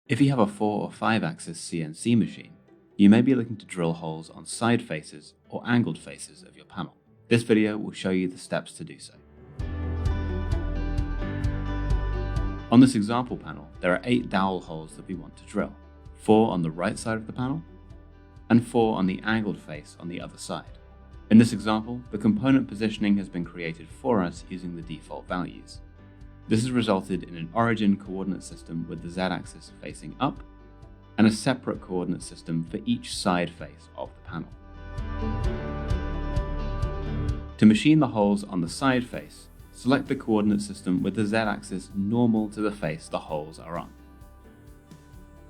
If you have a 4 or 5 axis CNC machine, you may be looking to drill holes on side faces or angled faces of your panel. This video will show you the steps to do so. On this example panel, there are 8 dowel holes that we want to drill, 4 on the right side of the panel and 4 on the angled face on the other side. In this example, the component positioning has been created for us using the default values. This has resulted in an origin coordinate system with the z-axis facing up and a separate coordinate system for each side face of the panel. To machine the holes on the side face, select the coordinate system with the z-axis normal to the face the holes are on.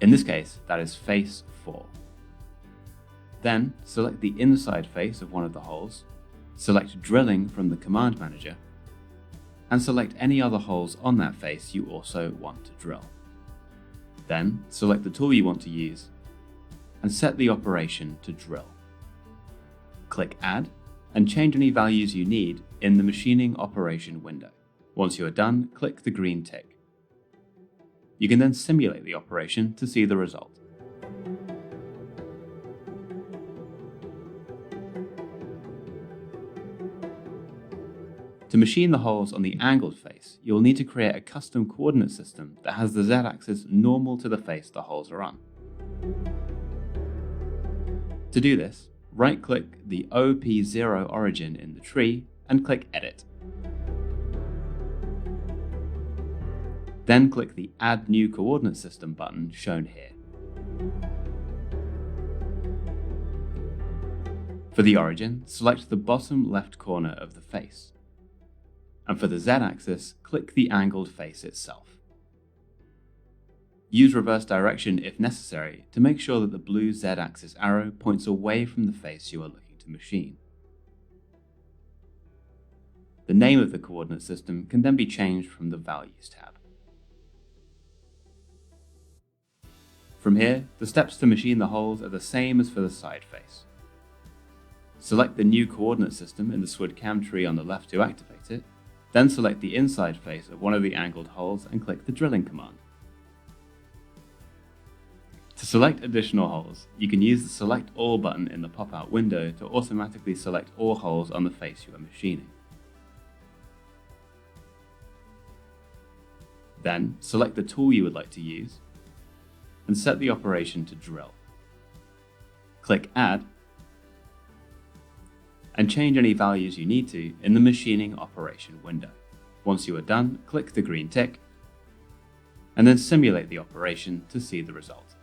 In this case, that is face 4. Then, select the inside face of one of the holes, select drilling from the command manager, and select any other holes on that face you also want to drill. Then, select the tool you want to use, and set the operation to drill. Click Add, and change any values you need in the machining operation window. Once you are done, click the green tick. You can then simulate the operation to see the result. To machine the holes on the angled face, you will need to create a custom coordinate system that has the z-axis normal to the face the holes are on. To do this, right-click the OP0 origin in the tree and click Edit. Then click the Add New Coordinate System button shown here. For the origin, select the bottom left corner of the face. And for the z-axis, click the angled face itself. Use reverse direction if necessary to make sure that the blue z-axis arrow points away from the face you are looking to machine. The name of the coordinate system can then be changed from the Values tab. From here, the steps to machine the holes are the same as for the side face. Select the new coordinate system in the SWOOD CAM tree on the left to activate it, then select the inside face of one of the angled holes and click the drilling command. To select additional holes, you can use the Select All button in the pop-out window to automatically select all holes on the face you are machining. Then, select the tool you would like to use and set the operation to drill. Click Add and change any values you need to in the machining operation window. Once you are done, click the green tick and then simulate the operation to see the result.